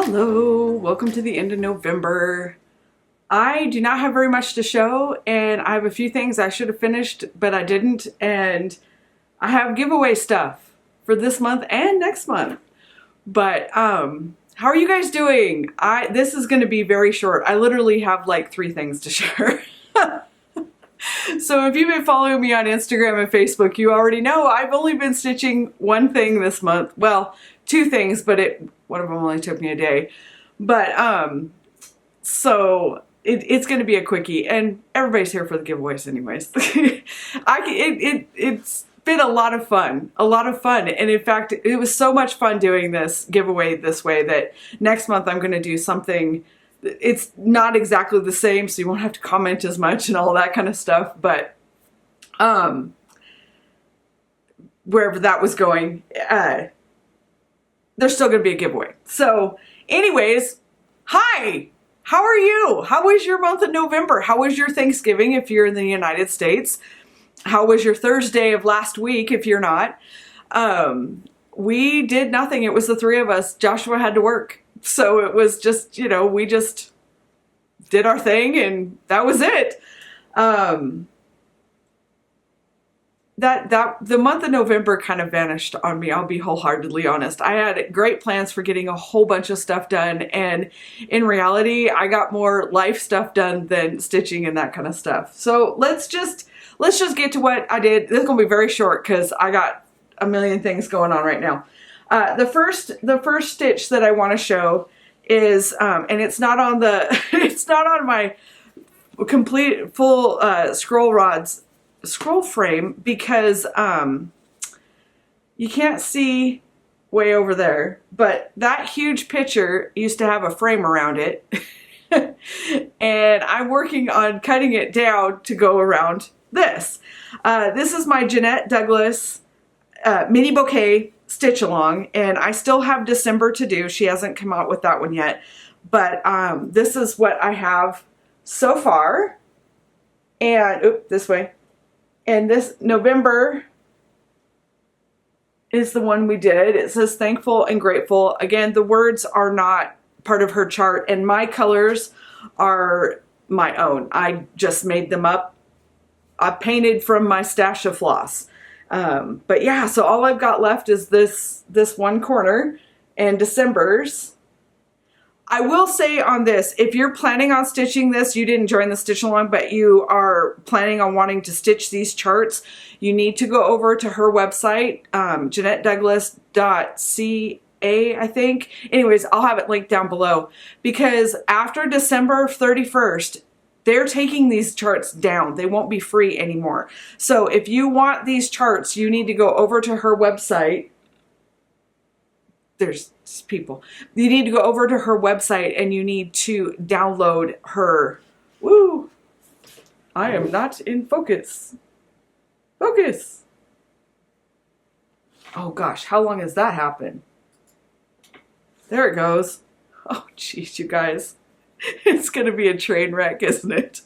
Hello, welcome to the end of November. I do not have very much to show, and I have a few things I should have finished, but I didn't, and I have giveaway stuff for this month and next month. But how are you guys doing? This is going to be very short. I literally have like 3 things to share. So if you've been following me on Instagram and Facebook, you already know I've only been stitching one thing this month. Well, 2 things, but one of them only took me a day. But so it's going to be a quickie, and everybody's here for the giveaways anyways. It's been a lot of fun, and in fact it was so much fun doing this giveaway this way that next month I'm going to do something. It's not exactly the same, so you won't have to comment as much and all that kind of stuff, but wherever that was going, there's still going to be a giveaway. So anyways, hi, how are you? How was your month of November? How was your Thanksgiving if you're in the United States? How was your Thursday of last week if you're not? We did nothing. It was the 3 of us. Joshua had to work. So it was just, you know, we just did our thing and that was it. The month of November kind of vanished on me. I'll be wholeheartedly honest. I had great plans for getting a whole bunch of stuff done, and in reality, I got more life stuff done than stitching and that kind of stuff. So let's just get to what I did. This is gonna be very short because I got a million things going on right now. The first stitch that I want to show is, and it's not on the, it's not on my complete full scroll frame because you can't see way over there, but that huge picture used to have a frame around it. And I'm working on cutting it down to go around this. This is my Jeanette Douglas mini bouquet stitch along, and I still have December to do. She hasn't come out with that one yet, but this is what I have so far. And this way. And this November is the one we did. It says thankful and grateful. Again, the words are not part of her chart, and my colors are my own. I just made them up. I painted from my stash of floss. But yeah, so all I've got left is this one corner and December's. I will say on this, if you're planning on stitching this, you didn't join the stitch along, but you are planning on wanting to stitch these charts, you need to go over to her website, JeanetteDouglas.SAL, I think. Anyways, I'll have it linked down below, because after December 31st, they're taking these charts down. They won't be free anymore. So if you want these charts, you need to go over to her website. There's people. You need to go over to her website and you need to download her. Woo! I am not in focus. Focus! Oh gosh, how long has that happened? There it goes. Oh geez, you guys. It's going to be a train wreck, isn't it?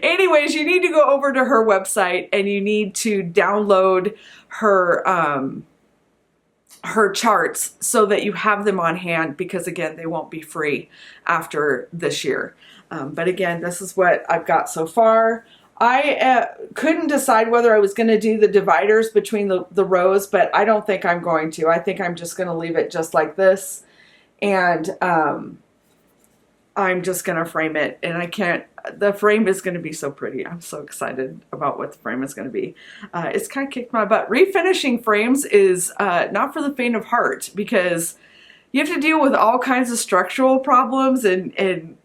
Anyways, you need to go over to her website and you need to download her her charts so that you have them on hand, because again, they won't be free after this year. But again, this is what I've got so far. I couldn't decide whether I was going to do the dividers between the rows, but I don't think I'm going to. I think I'm just going to leave it just like this. And I'm just going to frame it, and I can't, the frame is going to be so pretty. I'm so excited about what the frame is going to be. It's kind of kicked my butt. Refinishing frames is not for the faint of heart, because you have to deal with all kinds of structural problems and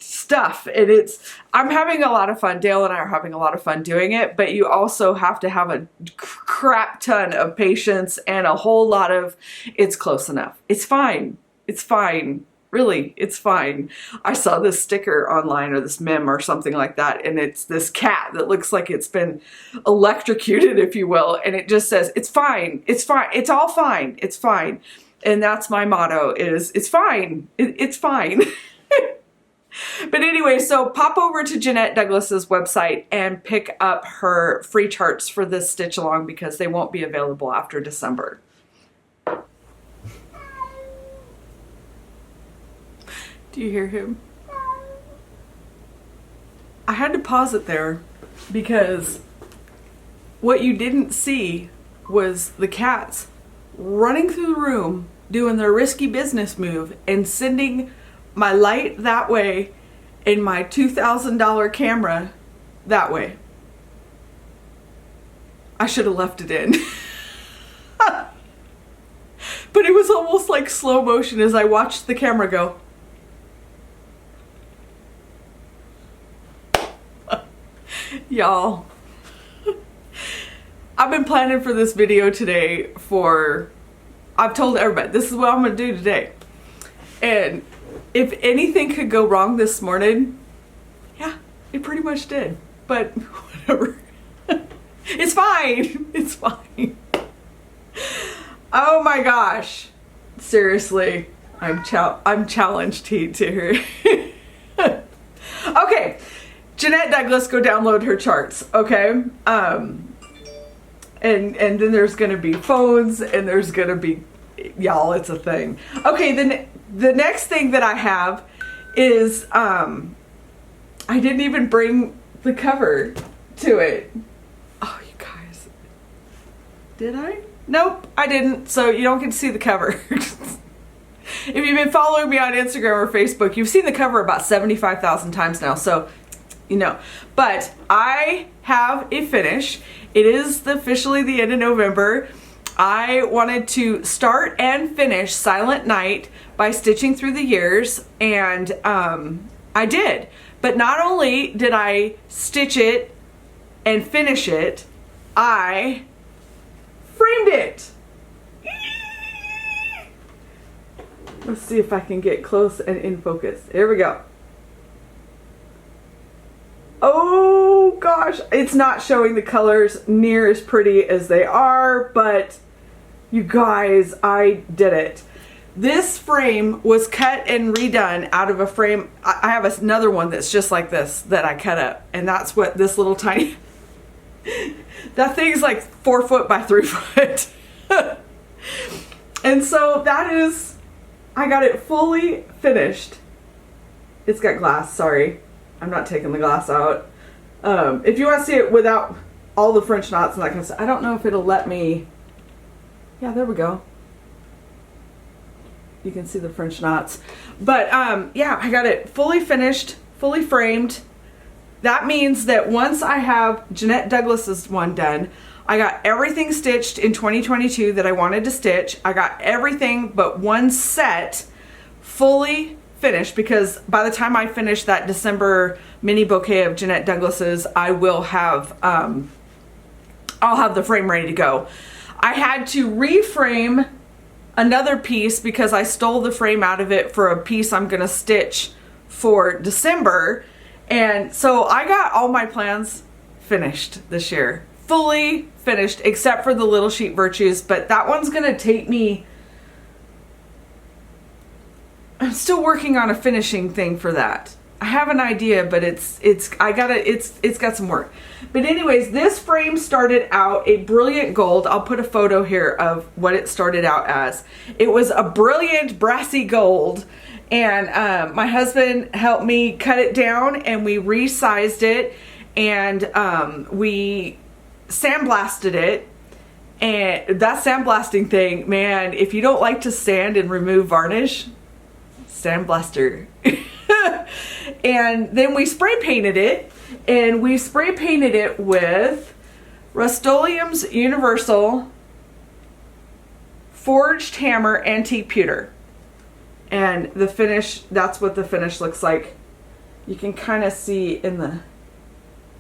stuff. And I'm having a lot of fun. Dale and I are having a lot of fun doing it, but you also have to have a crap ton of patience and a whole lot of, it's close enough. It's fine. It's fine. Really, it's fine. I saw this sticker online, or this meme or something like that, and it's this cat that looks like it's been electrocuted, if you will, and it just says, it's fine, it's fine, it's all fine, it's fine. And that's my motto, is it's fine, it's fine. But anyway, so pop over to Jeanette Douglas's website and pick up her free charts for this stitch along, because they won't be available after December. Do you hear him? I had to pause it there because what you didn't see was the cats running through the room doing their risky business move and sending my light that way and my $2,000 camera that way. I should have left it in. But it was almost like slow motion as I watched the camera go. Y'all, I've been planning for this video today I've told everybody, this is what I'm going to do today. And if anything could go wrong this morning, yeah, it pretty much did. But whatever. It's fine. It's fine. Oh my gosh. Seriously, I'm challenged here. Okay. Jeanette Douglas, go download her charts, okay? And then there's gonna be phones, and there's gonna be, y'all, it's a thing. Okay, then the next thing that I have is, I didn't even bring the cover to it. Oh, you guys, did I? Nope, I didn't, so you don't get to see the cover. If you've been following me on Instagram or Facebook, you've seen the cover about 75,000 times now, so you know. But I have a finish. It is officially the end of November. I wanted to start and finish Silent Night by stitching through the years, and I did. But not only did I stitch it and finish it, I framed it. Let's see if I can get close and in focus. Here we go. Oh gosh, it's not showing the colors near as pretty as they are, but you guys, I did it. This frame was cut and redone out of a frame. I have another one that's just like this that I cut up, and that's what this little tiny, that thing's like 4 foot by 3 foot. And so that is, I got it fully finished. It's got glass, sorry. I'm not taking the glass out. If you want to see it without all the French knots and that kind of stuff, I don't know if it'll let me. Yeah, there we go. You can see the French knots. But yeah, I got it fully finished, fully framed. That means that once I have Jeanette Douglas's one done, I got everything stitched in 2022 that I wanted to stitch. I got everything but one set fully finished, because by the time I finish that December mini bouquet of Jeanette Douglas's, I will have, I'll have the frame ready to go. I had to reframe another piece because I stole the frame out of it for a piece I'm gonna stitch for December. And so I got all my plans finished this year. Fully finished, except for the Little Sheep Virtues, but that one's gonna take me, I'm still working on a finishing thing for that. I have an idea, but it's got some work. But anyways, this frame started out a brilliant gold. I'll put a photo here of what it started out as. It was a brilliant brassy gold, and my husband helped me cut it down, and we resized it, and we sandblasted it. And that sandblasting thing, man, if you don't like to sand and remove varnish, sandblaster. And then we spray painted it, and we spray painted it with Rust-Oleum's Universal Forged Hammer Antique Pewter. And the finish, that's what the finish looks like. You can kind of see in the,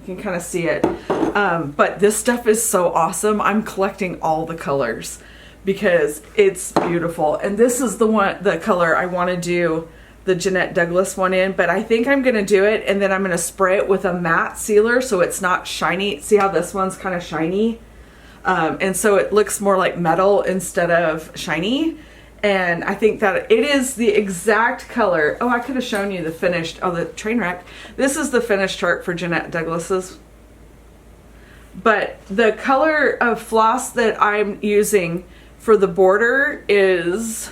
you can kind of see it. But this stuff is so awesome. I'm collecting all the colors because it's beautiful. And this is the color I want to do the Jeanette Douglas one in, but I think I'm gonna do it, and then I'm gonna spray it with a matte sealer so it's not shiny. See how this one's kind of shiny? And so it looks more like metal instead of shiny. And I think that it is the exact color. Oh, I could have shown you the finished, oh, the train wreck. This is the finished chart for Jeanette Douglas's. But the color of floss that I'm using for the border is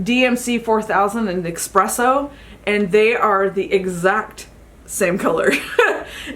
DMC 4000 and Espresso, and they are the exact same color.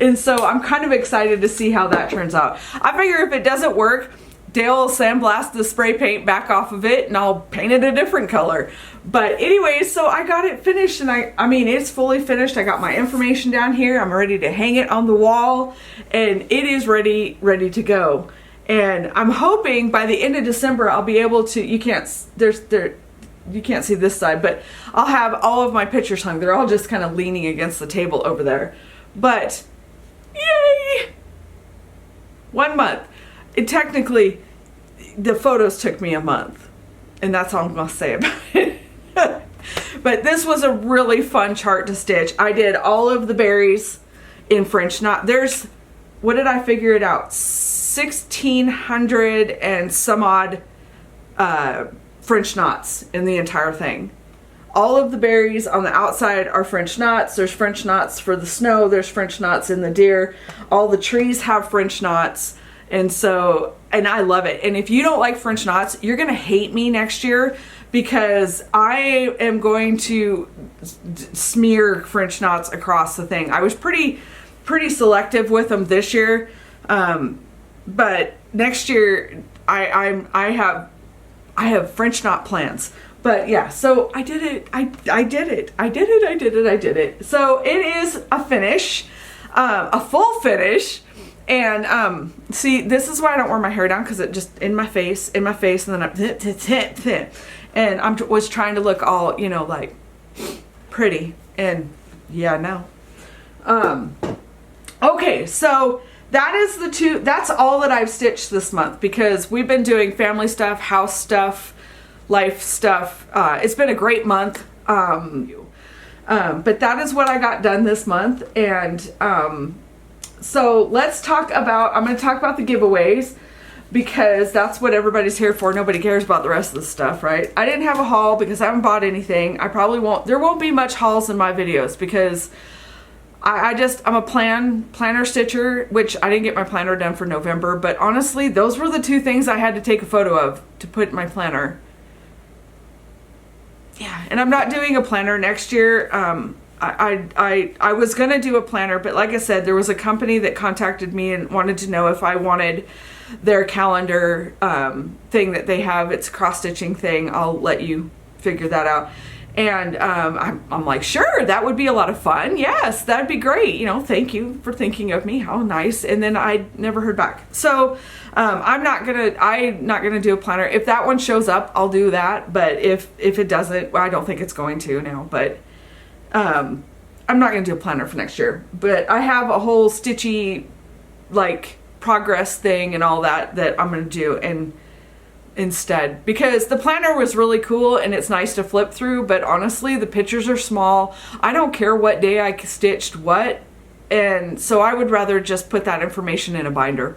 And so I'm kind of excited to see how that turns out. I figure if it doesn't work, Dale will sandblast the spray paint back off of it and I'll paint it a different color. But anyways, so I got it finished, and I mean, it's fully finished. I got my information down here. I'm ready to hang it on the wall, and it is ready to go. And I'm hoping by the end of December I'll be able to, you can't see this side, but I'll have all of my pictures hung. They're all just kind of leaning against the table over there. But yay! 1 month. It technically, the photos took me a month, and that's all I'm gonna say about it. But this was a really fun chart to stitch. I did all of the berries in French knot. There's, what did I figure it out? 1,600 and some odd French knots in the entire thing. All of the berries on the outside are French knots. There's French knots for the snow. There's French knots in the deer. All the trees have French knots. And so, and I love it. And if you don't like French knots, you're going to hate me next year, because I am going to smear French knots across the thing. I was pretty selective with them this year. But next year I have French knot plans. But yeah, so I did it. I did it. So it is a finish, a full finish. And see, this is why I don't wear my hair down, because it just in my face, and then I'm and I was trying to look all, you know, like pretty, and yeah, no. Okay, so that's all that I've stitched this month, because we've been doing family stuff, house stuff, life stuff. It's been a great month. But that is what I got done this month. And so let's talk about, I'm going to talk about the giveaways, because that's what everybody's here for. Nobody cares about the rest of the stuff, right? I didn't have a haul because I haven't bought anything. I probably won't. There won't be much hauls in my videos, because I'm a planner stitcher, which I didn't get my planner done for November, but honestly, those were the two things I had to take a photo of to put in my planner. Yeah, and I'm not doing a planner next year. I was gonna do a planner, but like I said, there was a company that contacted me and wanted to know if I wanted their calendar thing that they have. It's a cross-stitching thing. I'll let you figure that out. And I'm like, sure, that would be a lot of fun. Yes, that'd be great. You know, thank you for thinking of me. How nice. And then I never heard back. So I'm not gonna do a planner. If that one shows up, I'll do that. But if it doesn't, well, I don't think it's going to now. But I'm not gonna do a planner for next year. But I have a whole stitchy, like, progress thing and all that I'm gonna do instead, because the planner was really cool and it's nice to flip through, but honestly the pictures are small. I don't care what day I stitched what, and so I would rather just put that information in a binder.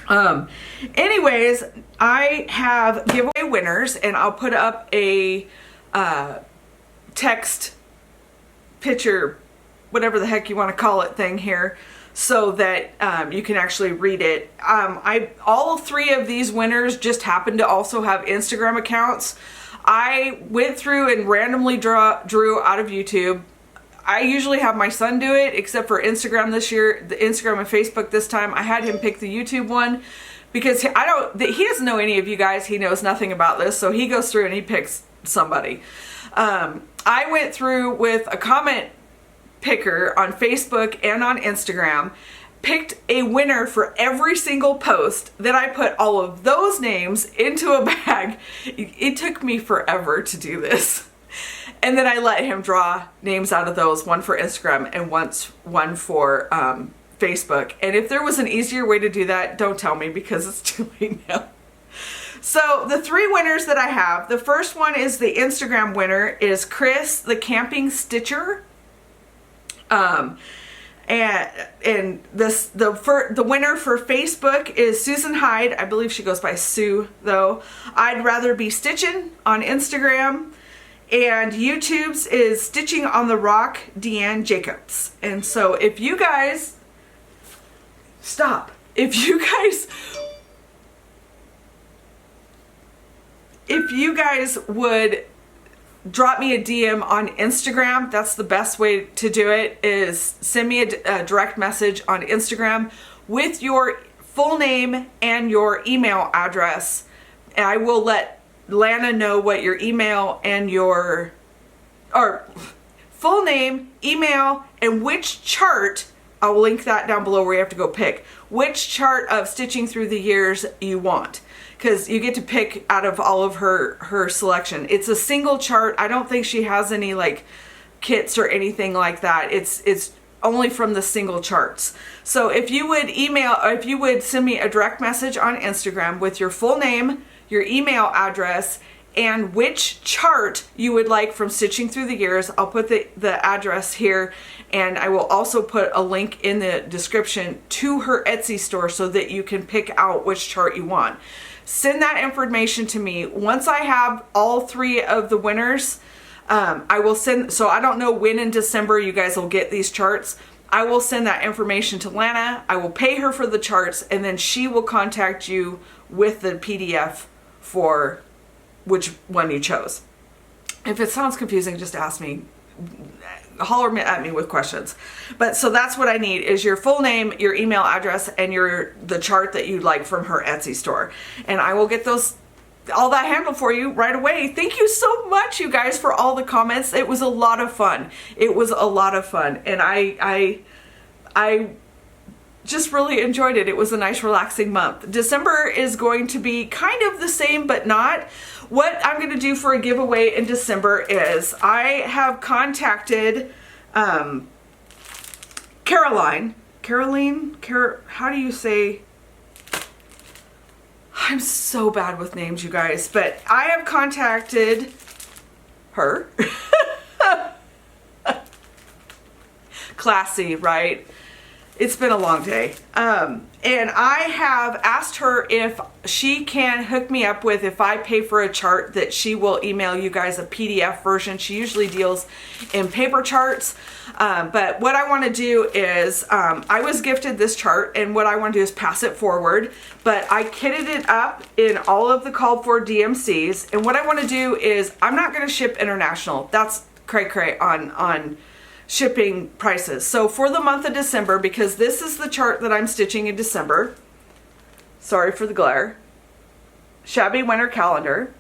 Anyways, I have giveaway winners, and I'll put up a text picture, whatever the heck you want to call it, thing here, so that you can actually read it. All three of these winners just happen to also have Instagram accounts. I went through and randomly drew out of YouTube. I usually have my son do it, except for Instagram this year, the Instagram and Facebook this time. I had him pick the YouTube one, because he doesn't know any of you guys. He knows nothing about this, so he goes through and he picks somebody. I went through with a comment picker on Facebook and on Instagram, picked a winner for every single post, then I put all of those names into a bag. It took me forever to do this. And then I let him draw names out of those, one for Instagram and one for Facebook. And if there was an easier way to do that, don't tell me, because it's too late now. So the three winners that I have, the first one is the Instagram winner is Chris the Camping Stitcher. And the winner for Facebook is Susan Hyde. I believe she goes by Sue, though. I'd Rather Be Stitching on Instagram. And YouTube's is Stitching on the Rock, Deanne Jacobs. And so if you guys would drop me a DM on Instagram. That's the best way to do it, is send me a direct message on Instagram with your full name and your email address. And I will let Lana know what your email and your, or full name, email, and which chart. I will link that down below where you have to go pick which chart of Stitching Through the Years you want, because you get to pick out of all of her selection. It's a single chart. I don't think she has any like kits or anything like that. It's only from the single charts. So if you would if you would send me a direct message on Instagram with your full name, your email address, and which chart you would like from Stitching Through the Years. I'll put the address here, and I will also put a link in the description to her Etsy store so that you can pick out which chart you want. Send that information to me. Once I have all 3 of the winners, I will send, so I don't know when in December you guys will get these charts. I will send that information to Lana. I will pay her for the charts, and then she will contact you with the PDF for which one you chose. If it sounds confusing, just ask me, holler at me with questions. But so that's what I need, is your full name, your email address, and the chart that you'd like from her Etsy store. And I will get all that handled for you right away. Thank you so much, you guys, for all the comments. It was a lot of fun. It was a lot of fun. And I just really enjoyed it. It was a nice relaxing month. December is going to be kind of the same, but not. What I'm going to do for a giveaway in December is I have contacted Caroline, how do you say? I'm so bad with names, you guys, but I have contacted her. Classy, right? It's been a long day. And I have asked her if she can hook me up with, if I pay for a chart, that she will email you guys a PDF version. She usually deals in paper charts. But what I want to do is, I was gifted this chart, and what I want to do is pass it forward. But I kitted it up in all of the called for DMCs. And what I want to do is, I'm not going to ship international. That's cray-cray on shipping prices. So for the month of December, because this is the chart that I'm stitching in December, sorry for the glare, Shabby Winter Calendar,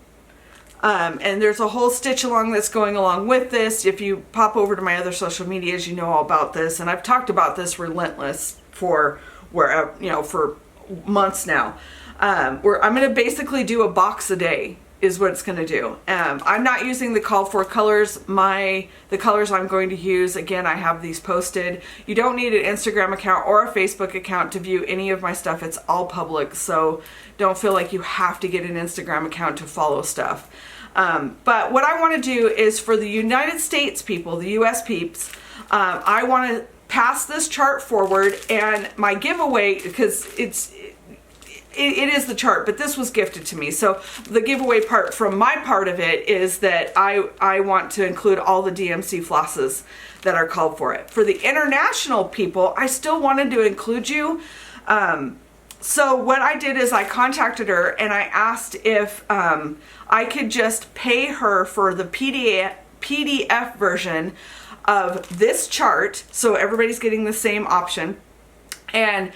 and there's a whole stitch along that's going along with this. If you pop over to my other social medias, you know all about this, and I've talked about this relentless for for months now, where I'm going to basically do a box a day is what it's going to do. I'm not using the call for colors. The colors I'm going to use, again, I have these posted. You don't need an Instagram account or a Facebook account to view any of my stuff. It's all public, so don't feel like you have to get an Instagram account to follow stuff. But what I want to do is, for the United States people, the US peeps, I want to pass this chart forward, and my giveaway, because it is the chart, but this was gifted to me. So the giveaway part from my part of it is that I want to include all the DMC flosses that are called for it. For the international people, I still wanted to include you. So what I did is I contacted her and I asked if I could just pay her for the PDF version of this chart, so everybody's getting the same option, and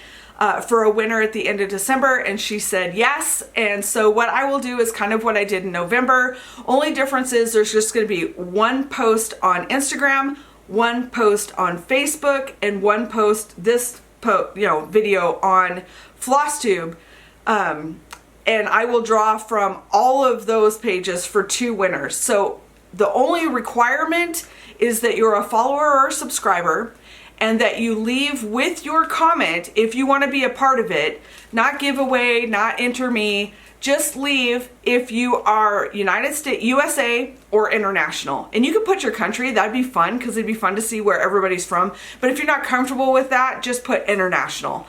for a winner at the end of December, and she said yes. And so what I will do is kind of what I did in November. Only difference is there's just going to be one post on Instagram, one post on Facebook, and one post, video on Flosstube. And I will draw from all of those pages for 2 winners. So the only requirement is that you're a follower or a subscriber, and that you leave with your comment if you want to be a part of it. Not giveaway, not enter me, just leave if you are United States, USA, or international. And you can put your country, that'd be fun, because it'd be fun to see where everybody's from. But if you're not comfortable with that, just put international.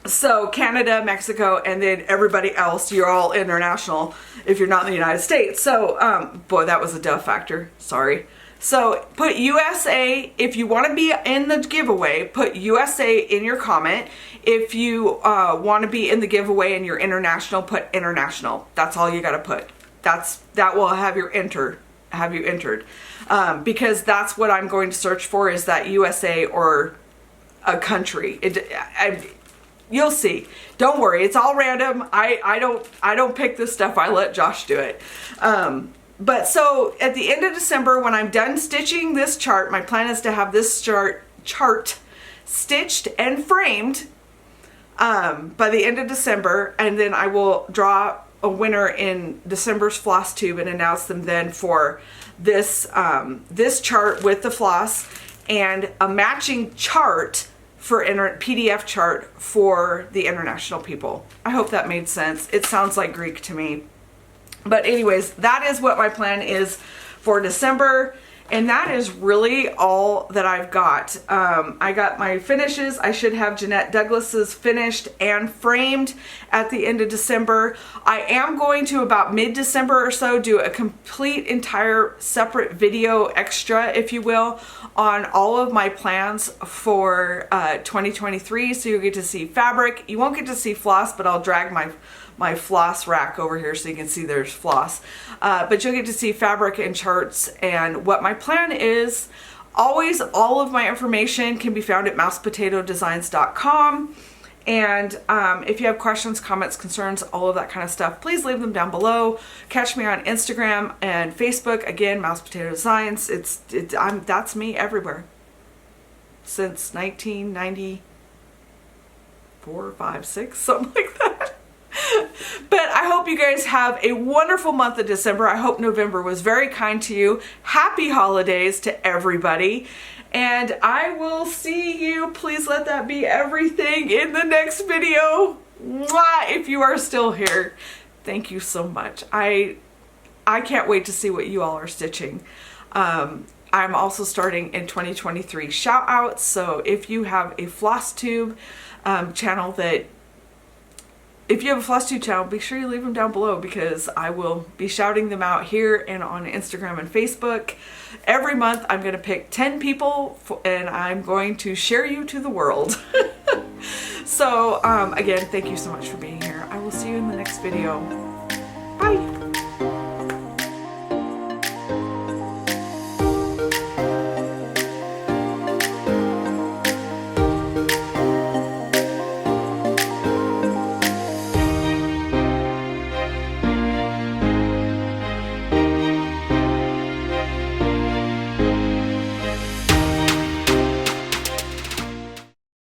So Canada, Mexico, and then everybody else, you're all international if you're not in the United States. So, boy, that was a duh factor, sorry. So put USA, if you want to be in the giveaway, put USA in your comment. If you want to be in the giveaway and you're international, put international. That's all you got to put. that will have you entered, because that's what I'm going to search for, is that USA or a country. You'll see. Don't worry, it's all random. I don't pick this stuff. I let Josh do it. But so at the end of December, when I'm done stitching this chart, my plan is to have this chart stitched and framed by the end of December, and then I will draw a winner in December's Flosstube and announce them then for this this chart with the floss and a matching chart for PDF chart for the international people. I hope that made sense. It sounds like Greek to me. But anyways, that is what my plan is for December. And that is really all that I've got. I got my finishes. I should have Jeanette Douglas's finished and framed at the end of December. I am going to, about mid-December or so, do a complete entire separate video extra, if you will, on all of my plans for 2023. So you'll get to see fabric. You won't get to see floss, but I'll drag my floss rack over here so you can see there's floss. But you'll get to see fabric and charts and what my plan is. Always, all of my information can be found at MousePotatoDesigns.com. And if you have questions, comments, concerns, all of that kind of stuff, please leave them down below. Catch me on Instagram and Facebook. Again, MousePotatoDesigns. That's me everywhere since 1994, 5, 6, something like that. But I hope you guys have a wonderful month of December. I hope November was very kind to you. Happy holidays to everybody. And I will see you. Please let that be everything in the next video. Mwah, if you are still here. Thank you so much. I can't wait to see what you all are stitching. I'm also starting in 2023 shout outs. So if you have a Flosstube channel if you have a Flosstube channel, be sure you leave them down below, because I will be shouting them out here and on Instagram and Facebook. Every month I'm going to pick 10 people and I'm going to share you to the world. So again, thank you so much for being here. I will see you in the next video.